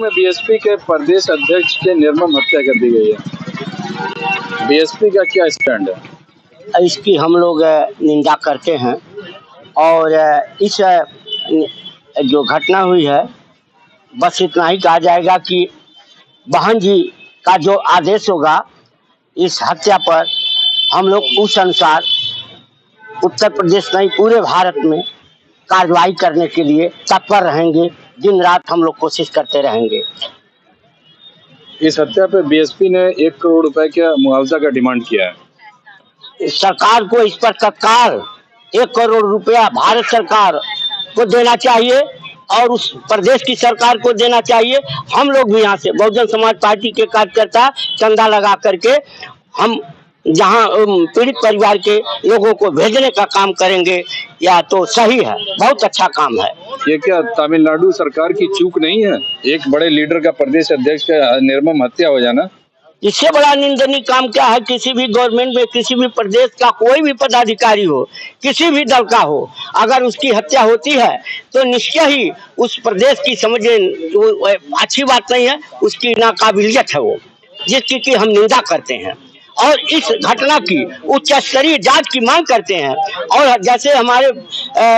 में बीएसपी के प्रदेश अध्यक्ष के निर्मम हत्या कर दी गई है। बीएसपी का क्या स्टैंड है? इसकी हम लोग निंदा करते हैं और इस जो घटना हुई है बस इतना ही कहा जाएगा कि बहन जी का जो आदेश होगा इस हत्या पर हम लोग उस अनुसार उत्तर प्रदेश नहीं पूरे भारत में कार्रवाई करने के लिए तत्पर रहेंगे। दिन रात हम लोग कोशिश करते रहेंगे। इस हत्या पे बीएसपी ने 1 करोड़ रुपए का मुआवजा का डिमांड किया है। सरकार को इस पर तत्काल 1 करोड़ रुपया भारत सरकार को देना चाहिए और उस प्रदेश की सरकार को देना चाहिए। हम लोग भी यहाँ से बहुजन समाज पार्टी के कार्यकर्ता चंदा लगा करके हम जहाँ पीड़ित परिवार के लोगों को भेजने का काम करेंगे। या तो सही है, बहुत अच्छा काम है। ये क्या तमिलनाडु सरकार की चूक नहीं है? एक बड़े लीडर का प्रदेश अध्यक्ष का निर्मम हत्या हो जाना, इससे बड़ा निंदनीय काम क्या है? किसी भी गवर्नमेंट में किसी भी प्रदेश का कोई भी पदाधिकारी हो, किसी भी दल का हो, अगर उसकी हत्या होती है तो निश्चय ही उस प्रदेश की समझे अच्छी बात नहीं है, उसकी नाकाबिलियत है वो, जिसकी की हम निंदा करते हैं और इस घटना की उच्च स्तरीय जांच की मांग करते हैं। और जैसे हमारे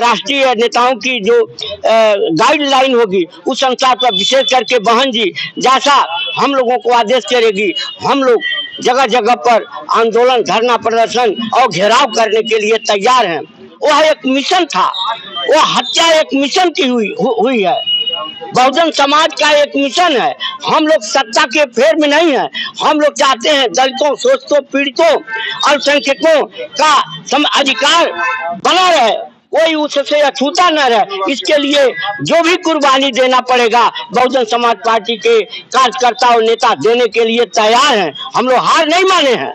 राष्ट्रीय नेताओं की जो गाइडलाइन होगी उस अनुसार पर विशेष करके बहन जी जैसा हम लोगों को आदेश करेगी, हम लोग जगह जगह पर आंदोलन, धरना प्रदर्शन और घेराव करने के लिए तैयार हैं। वह एक मिशन था, वह हत्या एक मिशन की हुई है। बहुजन समाज का एक मिशन है। हम लोग सत्ता के फेर में नहीं है। हम लोग चाहते हैं दलितों, शोषितों, पीड़ितों, अल्पसंख्यकों का अधिकार बना रहे, कोई उससे अछूता न रहे। इसके लिए जो भी कुर्बानी देना पड़ेगा बहुजन समाज पार्टी के कार्यकर्ता और नेता देने के लिए तैयार हैं। हम लोग हार नहीं माने हैं।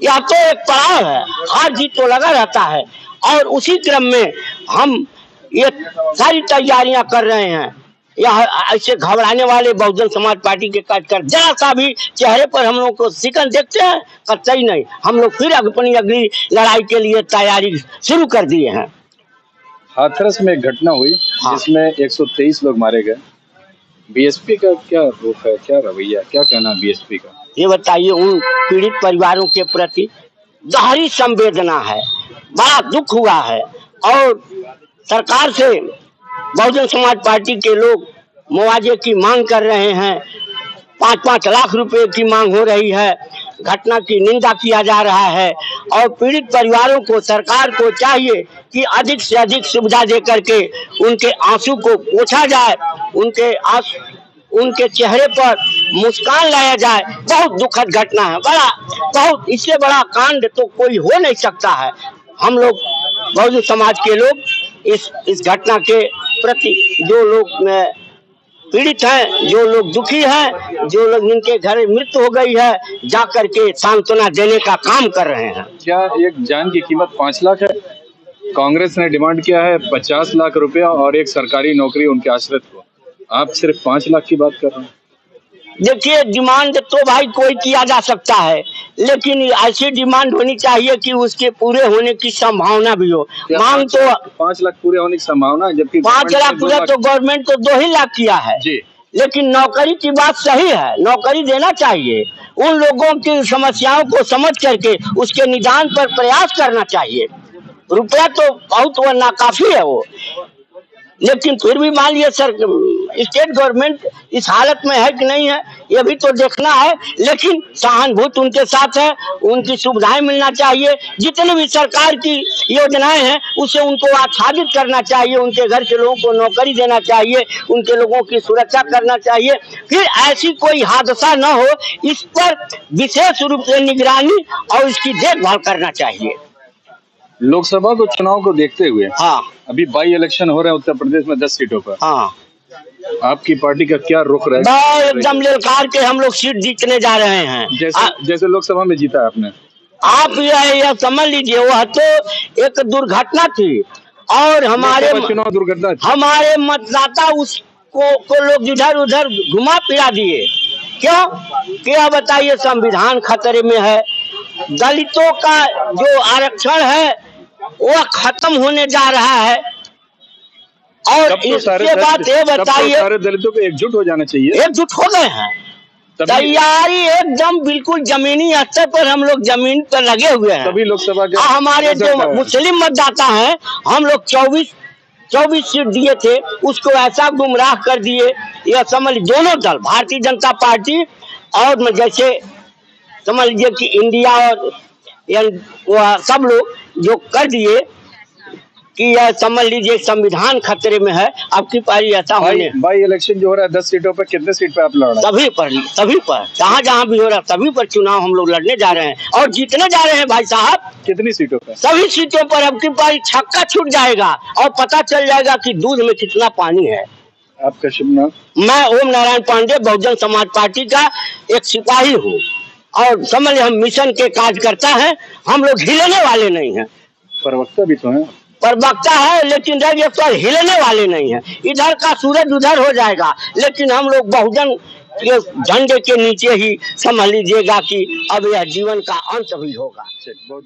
यह तो एक पड़ाव है, हार जीत तो लगा रहता है और उसी क्रम में हम ये सारी तैयारियां कर रहे हैं। यह ऐसे घबराने वाले बहुजन समाज पार्टी के कार्यकर्ता जरा सा भी चेहरे पर हम लोग को शिकन देखते हैं, कतई नहीं। हम लोग फिर अपनी अगली लड़ाई के लिए तैयारी शुरू कर दिए हैं। हाथरस में एक घटना हुई जिसमें 123 लोग मारे गए। बीएसपी का क्या रुख है, क्या रवैया, क्या कहना बीएसपी का? ये बताइए, उन पीड़ित परिवारों के प्रति गहरी संवेदना है, बड़ा दुख हुआ है और सरकार से बहुजन समाज पार्टी के लोग मुआवजे की मांग कर रहे हैं। 5-5 लाख रुपए की मांग हो रही है। घटना की निंदा किया जा रहा है और पीड़ित परिवारों को, सरकार को चाहिए कि अधिक से अधिक सुविधा दे करके उनके आंसू को पोंछा जाए, उनके चेहरे पर मुस्कान लाया जाए। बहुत दुखद घटना है, बहुत इससे बड़ा कांड तो कोई हो नहीं सकता है। हम लोग बहुजन समाज के लोग इस घटना के प्रति जो लोग पीड़ित हैं, जो लोग दुखी हैं, जो लोग जिनके घर मृत्यु हो गई है, जाकर के सांत्वना देने का काम कर रहे हैं। क्या एक जान की कीमत 5 लाख है? कांग्रेस ने डिमांड किया है 50 लाख रुपया और एक सरकारी नौकरी उनके आश्रित को। आप सिर्फ 5 लाख की बात कर रहे हैं। देखिए, डिमांड तो भाई कोई किया जा सकता है, लेकिन ऐसी डिमांड होनी चाहिए कि उसके पूरे होने की संभावना भी हो। मांग तो 5 लाख पूरे होने की संभावना है, जबकि 5 लाख पूरा तो गवर्नमेंट तो 2 ही लाख किया है जी। लेकिन नौकरी की बात सही है, नौकरी देना चाहिए। उन लोगों की समस्याओं को समझ करके उसके निदान पर प्रयास करना चाहिए। रुपया तो बहुत वरना काफी है वो, लेकिन फिर भी मान लिया सर स्टेट गवर्नमेंट इस हालत में है कि नहीं है, ये भी तो देखना है। लेकिन सहानुभूति उनके साथ है, उनकी सुविधाएं मिलना चाहिए। जितनी भी सरकार की योजनाएं हैं उसे उनको आच्छादित करना चाहिए, उनके घर के लोगों को नौकरी देना चाहिए, उनके लोगों की सुरक्षा करना चाहिए। फिर ऐसी कोई हादसा न हो, इस पर विशेष रूप से निगरानी और इसकी देखभाल करना चाहिए। लोकसभा को चुनाव को देखते हुए अभी बाई इलेक्शन हो रहे हैं उत्तर प्रदेश में 10 सीटों पर। आपकी पार्टी का क्या रुख रहेगा? एकदम ललकार के हम लोग सीट जीतने जा रहे हैं। जैसे लोकसभा में जीता है आपने। आप यह समझ लीजिए, वह तो एक दुर्घटना थी और हमारे चुनाव दुर्घटना थी। हमारे मतदाता उसको लोग इधर उधर घुमा फिरा दिए। क्यों? क्या बताइए, संविधान खतरे में है। दलितों का जो आरक्षण है वह खत्म होने जा रहा है और तब तो सारे दलितों को एकजुट हो जाना चाहिए। एकजुट हो गए हैं, तैयारी एकदम बिल्कुल जमीनी स्तर पर हम लोग जमीन पर लगे हुए हैं। सभी लोकसभा के हमारे जो मुस्लिम मतदाता हैं, हम लोग 24 सीट दिए थे, उसको ऐसा गुमराह कर दिए। यह समझ दोनों दल, भारतीय जनता पार्टी और जैसे समझ लीजिए कि इंडिया और सब लोग जो कर दिए कि यह समझ लीजिए संविधान खतरे में है। अब की पारी ऐसा होने भाई इलेक्शन जो हो रहा है 10 सीटों पर, कितने सीट पे आप लड़ रहे हैं? सभी पर जहाँ जहाँ भी हो रहा है सभी पर चुनाव हम लोग लड़ने जा रहे हैं और जीतने जा रहे हैं भाई साहब। कितनी सीटों पे? सभी सीटों पर अब की पारी छक्का छूट जाएगा और पता चल जाएगा कि दूध में कितना पानी है। आपका शुभ नाम? मैं ओम नारायण पांडे, बहुजन समाज पार्टी का एक सिपाही हूँ और समझ हम मिशन के कार्यकर्ता हैं। हम लोग हिलने वाले नहीं हैं। प्रवक्ता भी तो है? प्रवक्ता है, लेकिन पर हिलने वाले नहीं है। इधर का सूरज उधर हो जाएगा, लेकिन हम लोग बहुजन के झंडे के नीचे ही समझ लीजिएगा कि अब यह जीवन का अंत भी होगा। बहुत